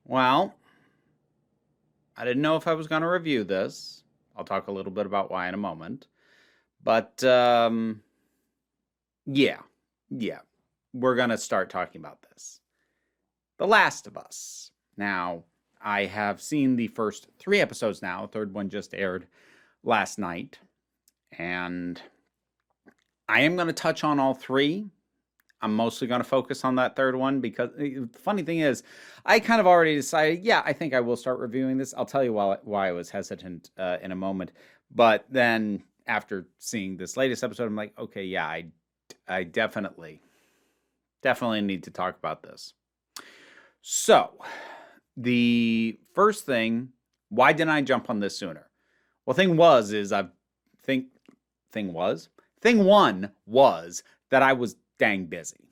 Well, I didn't know if I was going to review this. I'll talk a little bit about why in a moment. But yeah, yeah, we're going to start talking about this. The Last of Us. Now, I have seen the first 3 episodes now. The third one just aired last night. And I am going to touch on all three. I'm mostly going to focus on that third one because the funny thing is, I kind of already decided, yeah, I think I will start reviewing this. I'll tell you why I was hesitant in a moment. But then after seeing this latest episode, I'm like, okay, yeah, I definitely need to talk about this. So, the first thing, why didn't I jump on this sooner? Well, thing one was that I was dang busy.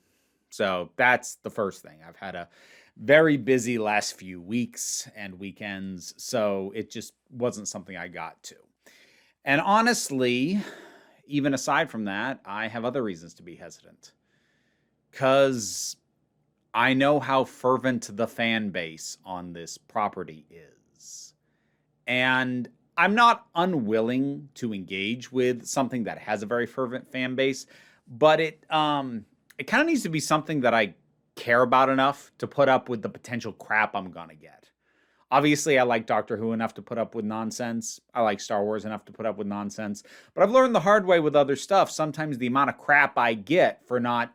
So that's the first thing. I've had a very busy last few weeks and weekends, so it just wasn't something I got to. And honestly, even aside from that, I have other reasons to be hesitant. Because I know how fervent the fan base on this property is. And I'm not unwilling to engage with something that has a very fervent fan base, but it kind of needs to be something that I care about enough to put up with the potential crap I'm gonna get. Obviously, I like Doctor Who enough to put up with nonsense. I like Star Wars enough to put up with nonsense. But I've learned the hard way with other stuff. Sometimes the amount of crap I get for not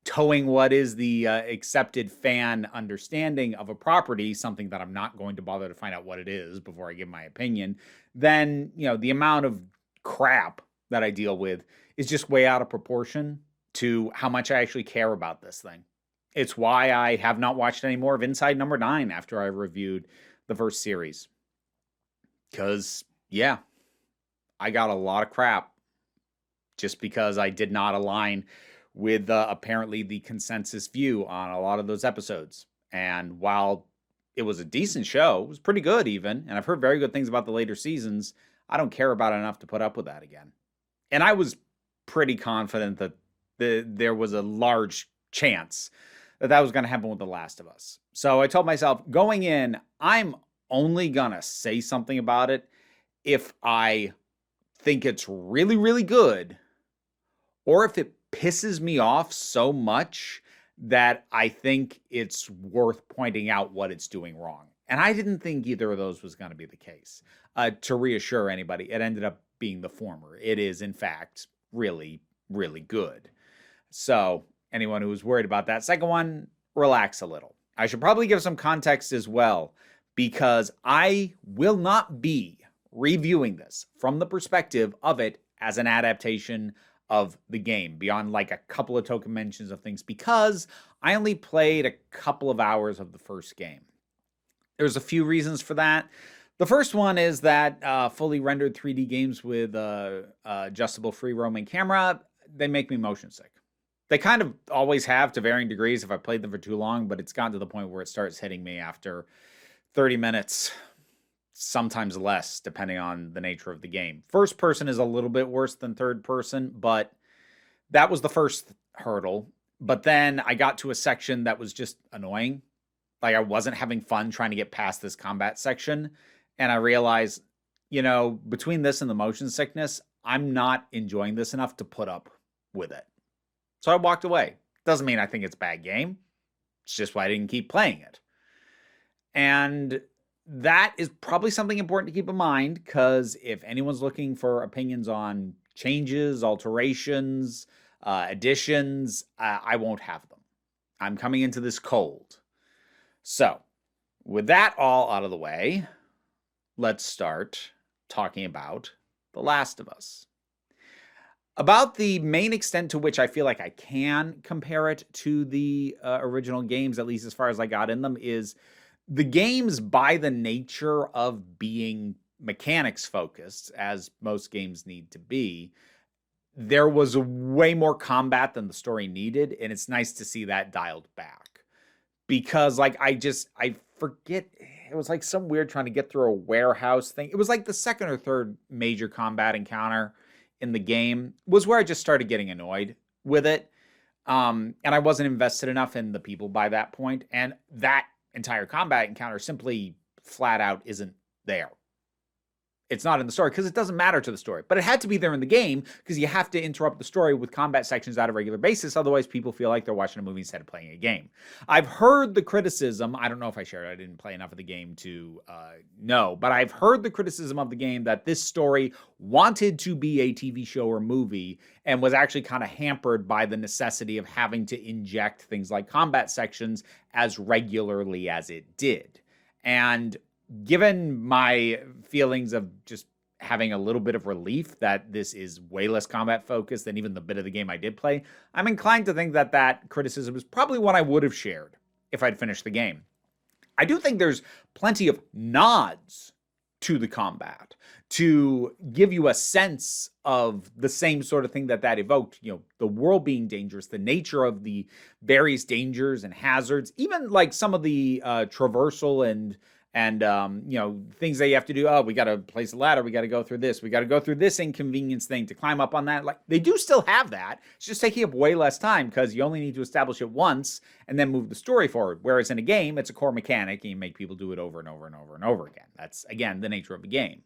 towing what is the accepted fan understanding of a property, something that I'm not going to bother to find out what it is before I give my opinion, then, the amount of crap that I deal with is just way out of proportion to how much I actually care about this thing. It's why I have not watched any more of Inside Number 9 after I reviewed the first series. Because, yeah, I got a lot of crap just because I did not align with apparently the consensus view on a lot of those episodes. And while it was a decent show, it was pretty good even, and I've heard very good things about the later seasons, I don't care about it enough to put up with that again. And I was pretty confident that there was a large chance that was going to happen with The Last of Us. So I told myself, going in, I'm only going to say something about it if I think it's really, really good, or if it pisses me off so much that I think it's worth pointing out what it's doing wrong. And I didn't think either of those was going to be the case. To reassure anybody, it ended up being the former. It is, in fact, really, really good. So anyone who was worried about that second one, relax a little. I should probably give some context as well, because I will not be reviewing this from the perspective of it as an adaptation of the game, beyond like a couple of token mentions of things, because I only played a couple of hours of the first game. There's a few reasons for that. The first one is that fully rendered 3D games with adjustable free roaming camera, they make me motion sick. They kind of always have to varying degrees if I played them for too long, but it's gotten to the point where it starts hitting me after 30 minutes, sometimes less, depending on the nature of the game. First person is a little bit worse than third person, but that was the first hurdle. But then I got to a section that was just annoying. Like, I wasn't having fun trying to get past this combat section. And I realized, between this and the motion sickness, I'm not enjoying this enough to put up with it. So I walked away. Doesn't mean I think it's a bad game. It's just why I didn't keep playing it. And that is probably something important to keep in mind, because if anyone's looking for opinions on changes, alterations, additions, I won't have them. I'm coming into this cold. So, with that all out of the way, let's start talking about The Last of Us. About the main extent to which I feel like I can compare it to the original games, at least as far as I got in them, is the games, by the nature of being mechanics focused, as most games need to be, there was way more combat than the story needed, and it's nice to see that dialed back. Because, I forget, it was like some weird trying to get through a warehouse thing. It was like the second or third major combat encounter in the game was where I just started getting annoyed with it. And I wasn't invested enough in the people by that point. And that entire combat encounter simply flat out isn't there. It's not in the story because it doesn't matter to the story, but it had to be there in the game because you have to interrupt the story with combat sections on a regular basis. Otherwise, people feel like they're watching a movie instead of playing a game. I've heard the criticism. I don't know if I shared it. I didn't play enough of the game to know, but I've heard the criticism of the game that this story wanted to be a TV show or movie and was actually kind of hampered by the necessity of having to inject things like combat sections as regularly as it did. And given my feelings of just having a little bit of relief that this is way less combat focused than even the bit of the game I did play, I'm inclined to think that that criticism is probably one I would have shared if I'd finished the game. I do think there's plenty of nods to the combat to give you a sense of the same sort of thing that evoked, the world being dangerous, the nature of the various dangers and hazards, even like some of the traversal and things that you have to do. Oh, we got to place a ladder. We got to go through this. We got to go through this inconvenience thing to climb up on that. Like, they do still have that. It's just taking up way less time because you only need to establish it once and then move the story forward. Whereas in a game, it's a core mechanic and you make people do it over and over and over and over again. That's, again, the nature of a game.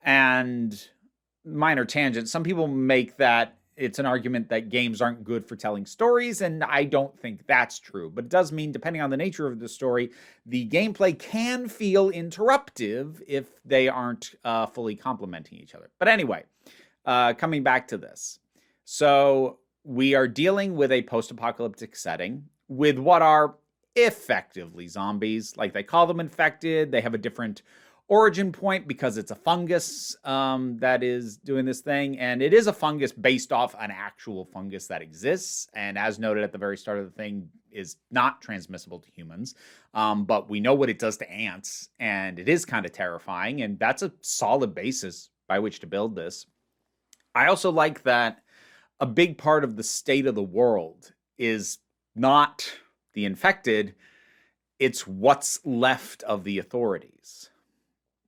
And minor tangent, some people make that it's an argument that games aren't good for telling stories, and I don't think that's true. But it does mean, depending on the nature of the story, the gameplay can feel interruptive if they aren't fully complementing each other. But anyway, coming back to this. So we are dealing with a post-apocalyptic setting with what are effectively zombies. Like, they call them infected. They have a different origin point because it's a fungus that is doing this thing, and it is a fungus based off an actual fungus that exists, and as noted at the very start of the thing, is not transmissible to humans, but we know what it does to ants, and it is kind of terrifying, and that's a solid basis by which to build this. I also like that a big part of the state of the world is not the infected, it's what's left of the authorities.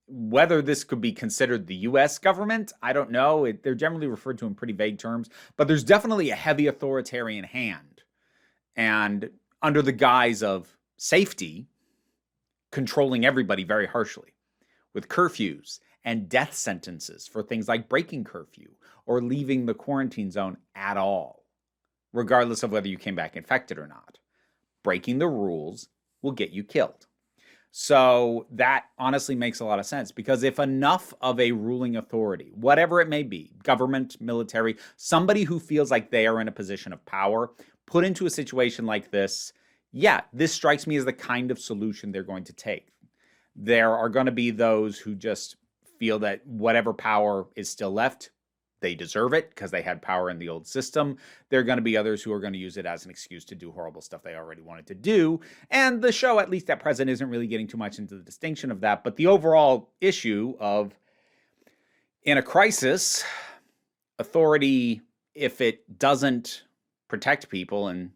Whether this could be considered the U.S. government, I don't know. They're generally referred to in pretty vague terms, but there's definitely a heavy authoritarian hand. And under the guise of safety, controlling everybody very harshly, with curfews and death sentences for things like breaking curfew or leaving the quarantine zone at all, regardless of whether you came back infected or not. Breaking the rules will get you killed. So that honestly makes a lot of sense, because if enough of a ruling authority, whatever it may be, government, military, somebody who feels like they are in a position of power, put into a situation like this, yeah, this strikes me as the kind of solution they're going to take. There are going to be those who just feel that whatever power is still left, they deserve it because they had power in the old system. There are going to be others who are going to use it as an excuse to do horrible stuff they already wanted to do. And the show, at least at present, isn't really getting too much into the distinction of that. But the overall issue of, in a crisis, authority, if it doesn't protect people, and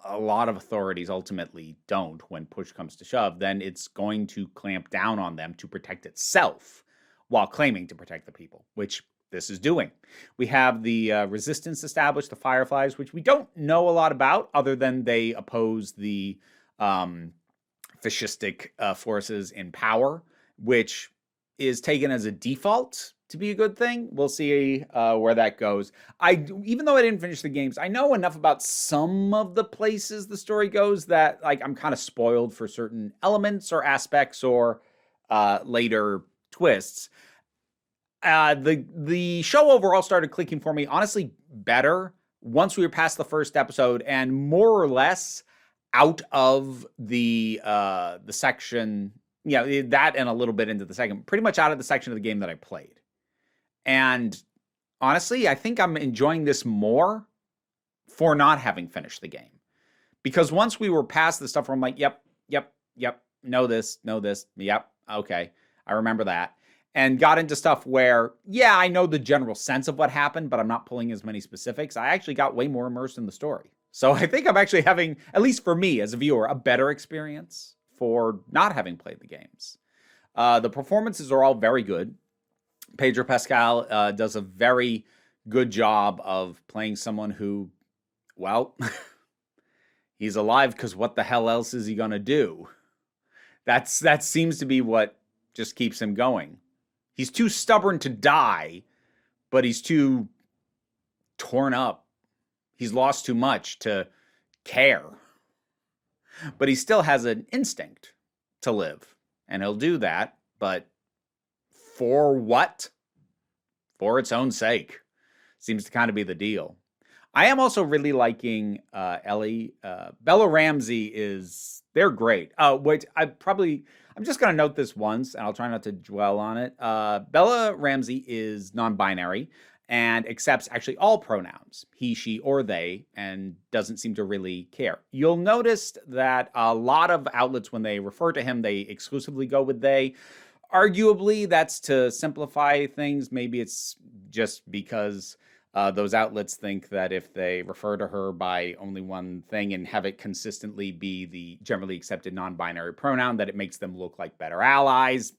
a lot of authorities ultimately don't when push comes to shove, then it's going to clamp down on them to protect itself while claiming to protect the people, which this is doing. We have the resistance established, the Fireflies, which we don't know a lot about other than they oppose the fascistic forces in power, which is taken as a default to be a good thing. We'll see where that goes. Even though I didn't finish the games, I know enough about some of the places the story goes that I'm kind of spoiled for certain elements or aspects or later twists. The show overall started clicking for me, honestly, better once we were past the first episode and more or less out of the section, that and a little bit into the second, pretty much out of the section of the game that I played. And honestly, I think I'm enjoying this more for not having finished the game. Because once we were past the stuff where I'm like, yep, know this, yep, okay, I remember that. And got into stuff where, I know the general sense of what happened, but I'm not pulling as many specifics. I actually got way more immersed in the story. So I think I'm actually having, at least for me as a viewer, a better experience for not having played the games. The performances are all very good. Pedro Pascal does a very good job of playing someone who, well, he's alive because what the hell else is he going to do? That seems to be what just keeps him going. He's too stubborn to die, but he's too torn up. He's lost too much to care. But he still has an instinct to live, and he'll do that, but for what? For its own sake. Seems to kind of be the deal. I am also really liking Ellie. Bella Ramsey they're great. Wait, I'm just going to note this once, and I'll try not to dwell on it. Bella Ramsey is non-binary and accepts actually all pronouns, he, she, or they, and doesn't seem to really care. You'll notice that a lot of outlets, when they refer to him, they exclusively go with they. Arguably, that's to simplify things. Maybe it's just because those outlets think that if they refer to her by only one thing and have it consistently be the generally accepted non-binary pronoun, that it makes them look like better allies.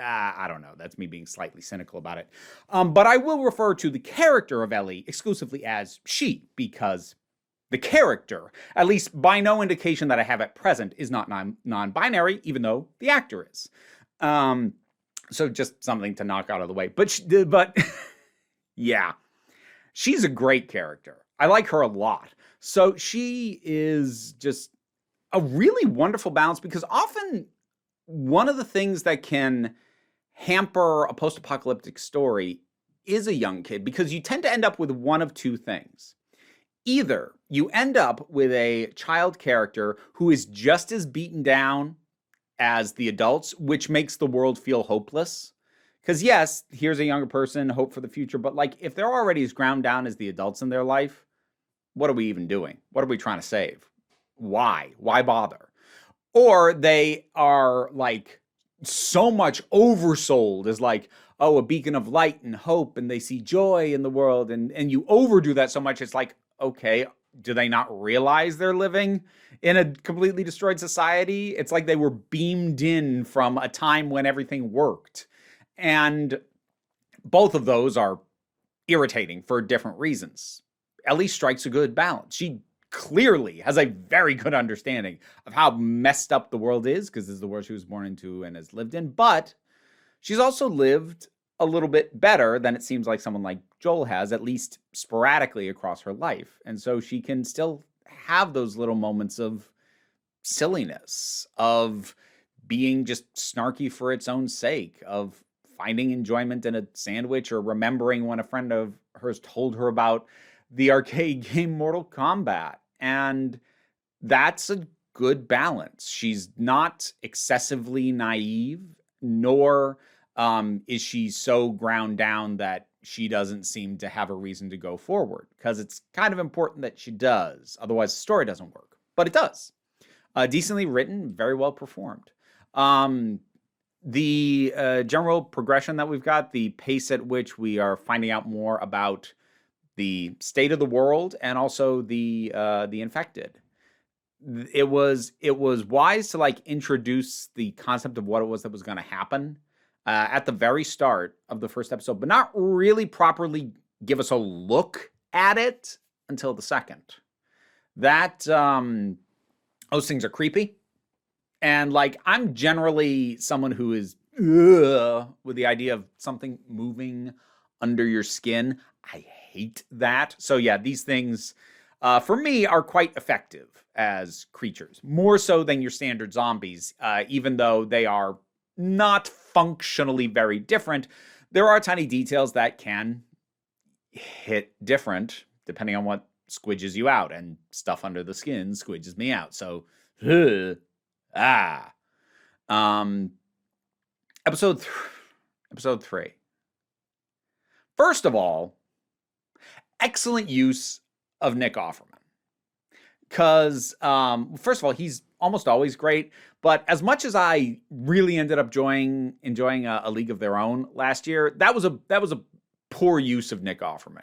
I don't know. That's me being slightly cynical about it. But I will refer to the character of Ellie exclusively as she, because the character, at least by no indication that I have at present, is not non-binary, even though the actor is. So just something to knock out of the way. But yeah. She's a great character. I like her a lot. So she is just a really wonderful balance, because often one of the things that can hamper a post-apocalyptic story is a young kid, because you tend to end up with one of two things. Either you end up with a child character who is just as beaten down as the adults, which makes the world feel hopeless. Because yes, here's a younger person, hope for the future, but like if they're already as ground down as the adults in their life, what are we even doing? What are we trying to save? Why? Why bother? Or they are like so much oversold as like, oh, a beacon of light and hope, and they see joy in the world, and you overdo that so much, it's like, okay, do they not realize they're living in a completely destroyed society? It's like they were beamed in from a time when everything worked. And both of those are irritating for different reasons. Ellie strikes a good balance. She clearly has a very good understanding of how messed up the world is, because this is the world she was born into and has lived in. But she's also lived a little bit better than it seems like someone like Joel has, at least sporadically across her life. And so she can still have those little moments of silliness, of being just snarky for its own sake, of finding enjoyment in a sandwich, or remembering when a friend of hers told her about the arcade game Mortal Kombat. And that's a good balance. She's not excessively naive, nor is she so ground down that she doesn't seem to have a reason to go forward, because it's kind of important that she does. Otherwise, the story doesn't work. But it does. Decently written, very well performed. The general progression that we've got, the pace at which we are finding out more about the state of the world and also the infected. It was wise to like introduce the concept of what it was that was going to happen at the very start of the first episode, but not really properly give us a look at it until the second. That those things are creepy. And like, I'm generally someone who is with the idea of something moving under your skin. I hate that. So yeah, these things for me are quite effective as creatures, more so than your standard zombies, even though they are not functionally very different. There are tiny details that can hit different depending on what squidges you out, and stuff under the skin squidges me out. So episode 3. First of all, excellent use of Nick Offerman. Because, first of all, he's almost always great. But as much as I really ended up enjoying a League of Their Own last year, that was a poor use of Nick Offerman.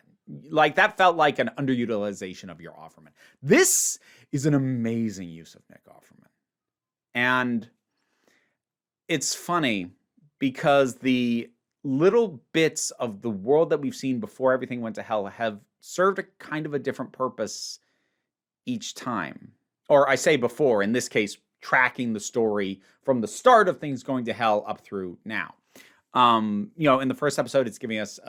Like, that felt like an underutilization of your Offerman. This is an amazing use of Nick Offerman. And it's funny because the little bits of the world that we've seen before everything went to hell have served a kind of a different purpose each time. Or I say before, in this case, tracking the story from the start of things going to hell up through now. In the first episode, it's giving us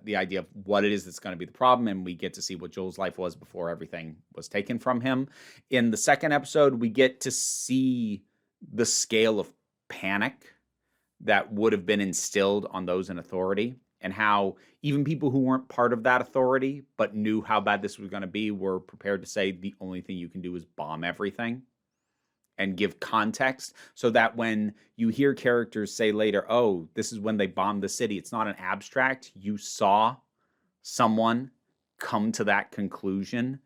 the idea of what it is that's going to be the problem, and we get to see what Joel's life was before everything was taken from him. In the second episode, we get to see the scale of panic that would have been instilled on those in authority, and how even people who weren't part of that authority but knew how bad this was going to be were prepared to say the only thing you can do is bomb everything, and give context so that when you hear characters say later, oh, this is when they bombed the city, it's not an abstract. You saw someone come to that conclusion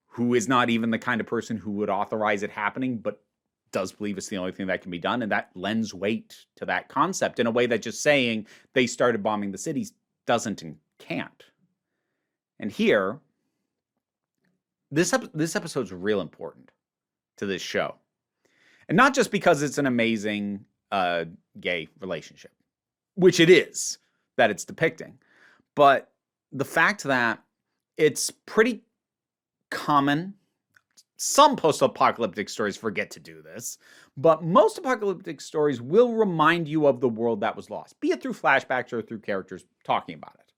who is not even the kind of person who would authorize it happening, but does believe it's the only thing that can be done. And that lends weight to that concept in a way that just saying they started bombing the cities doesn't and can't. And here, this episode's real important to this show. And not just because it's an amazing gay relationship, which it is, that it's depicting, but the fact that it's pretty common. Some post-apocalyptic stories forget to do this, but most apocalyptic stories will remind you of the world that was lost, be it through flashbacks or through characters talking about it.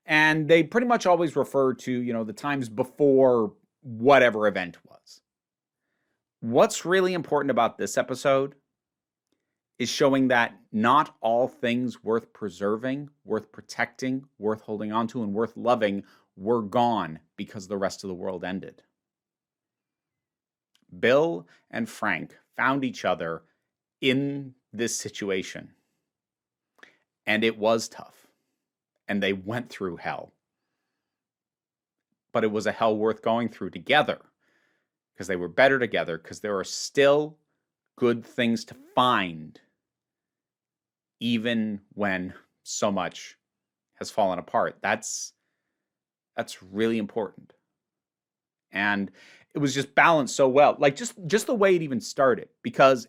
And they pretty much always refer to, the times before whatever event was. What's really important about this episode is showing that not all things worth preserving, worth protecting, worth holding on to, and worth loving were gone because the rest of the world ended. Bill and Frank found each other in this situation, and it was tough, and they went through hell. But it was a hell worth going through together, because they were better together, because there are still good things to find, even when so much has fallen apart. That's really important. And it was just balanced so well. Like just the way it even started, because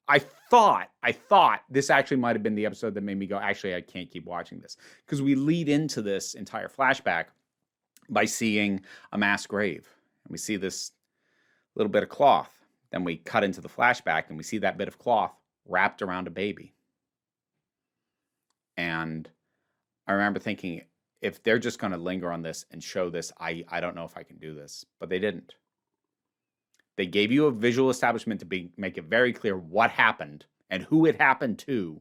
I thought this actually might have been the episode that made me go, actually, I can't keep watching this. Because we lead into this entire flashback by seeing a mass grave. And we see this little bit of cloth. Then we cut into the flashback and we see that bit of cloth wrapped around a baby. And I remember thinking, if they're just going to linger on this and show this, I don't know if I can do this. But they didn't. They gave you a visual establishment to make it very clear what happened and who it happened to,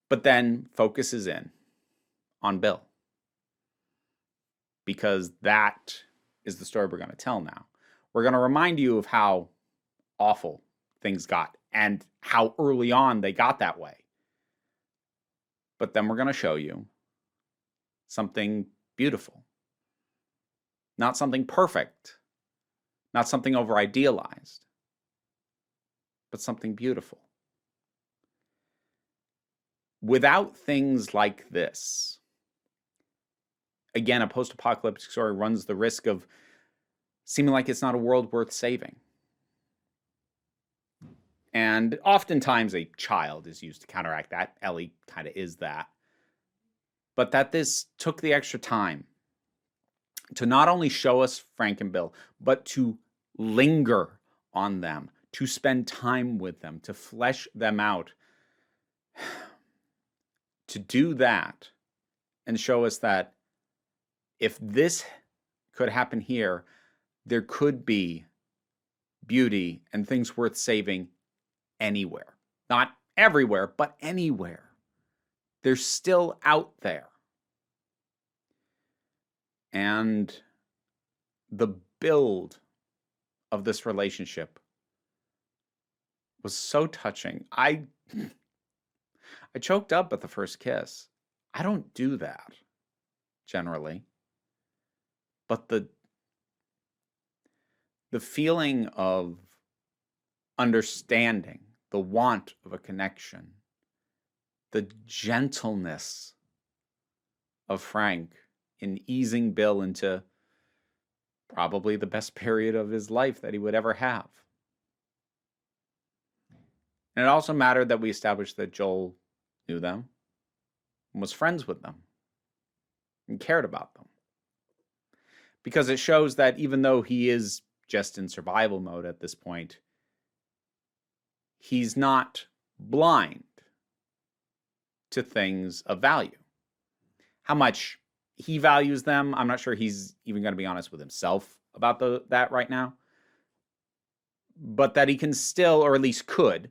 but then focuses in on Bill. Because that is the story we're going to tell now. We're going to remind you of how awful things got and how early on they got that way. But then we're going to show you something beautiful. Not something perfect. Not something over-idealized. But something beautiful. Without things like this, again, a post-apocalyptic story runs the risk of seeming like it's not a world worth saving. And oftentimes a child is used to counteract that. Ellie kind of is that. But that this took the extra time to not only show us Frank and Bill, but to linger on them, to spend time with them, to flesh them out. To do that and show us that if this could happen here, there could be beauty and things worth saving anywhere. Not everywhere, but anywhere. They're still out there. And the build of this relationship was so touching. I choked up at the first kiss. I don't do that generally. But the feeling of understanding, the want of a connection, the gentleness of Frank in easing Bill into probably the best period of his life that he would ever have. And it also mattered that we established that Joel knew them and was friends with them and cared about them. Because it shows that even though he is just in survival mode at this point, he's not blind to things of value. How much he values them, I'm not sure he's even going to be honest with himself about that right now. But that he can still, or at least could,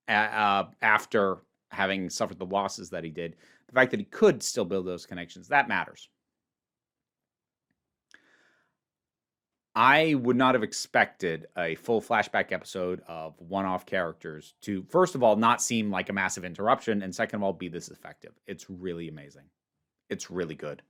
after having suffered the losses that he did, the fact that he could still build those connections, that matters. I would not have expected a full flashback episode of one-off characters to, first of all, not seem like a massive interruption, and second of all, be this effective. It's really amazing. It's really good.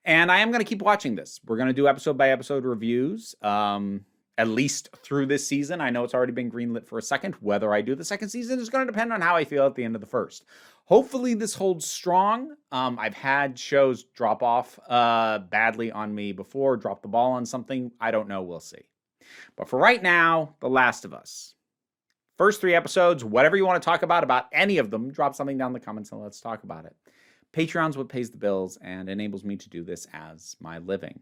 And I am going to keep watching this. We're going to do episode-by-episode reviews, at least through this season. I know it's already been greenlit for a second. Whether I do the second season is going to depend on how I feel at the end of the first. Hopefully this holds strong. I've had shows drop off badly on me before, drop the ball on something. I don't know. We'll see. But for right now, The Last of Us. First 3 episodes, whatever you want to talk about any of them, drop something down in the comments and let's talk about it. Patreon's what pays the bills and enables me to do this as my living.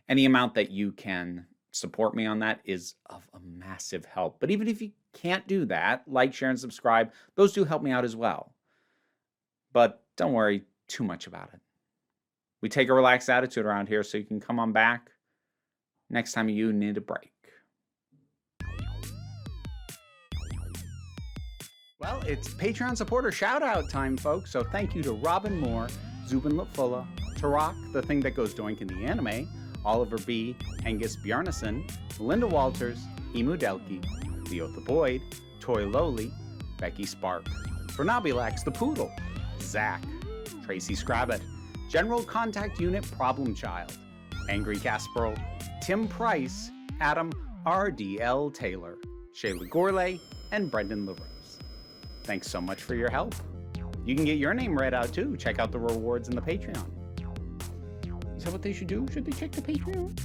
Any amount that you can support me on that is of a massive help. But even if you can't do that, like, share, and subscribe, those do help me out as well. But don't worry too much about it. We take a relaxed attitude around here, so you can come on back next time you need a break. Well, it's Patreon supporter shout-out time, folks. So thank you to Robin Moore, Zubin Lutfulla, Tarak, The Thing That Goes Doink in the Anime, Oliver B., Angus Bjarnason, Linda Walters, Emu Delkey, Leotha Boyd, Toy Lowly, Becky Spark, Fernabilax the Poodle, Zach, Tracy Scrabbit, General Contact Unit Problem Child, Angry Casperl, Tim Price, Adam R.D.L. Taylor, Shayla Gourlay, and Brendan LaRose. Thanks so much for your help. You can get your name read out too. Check out the rewards in the Patreon. Is that what they should do? Should they check the Patreon?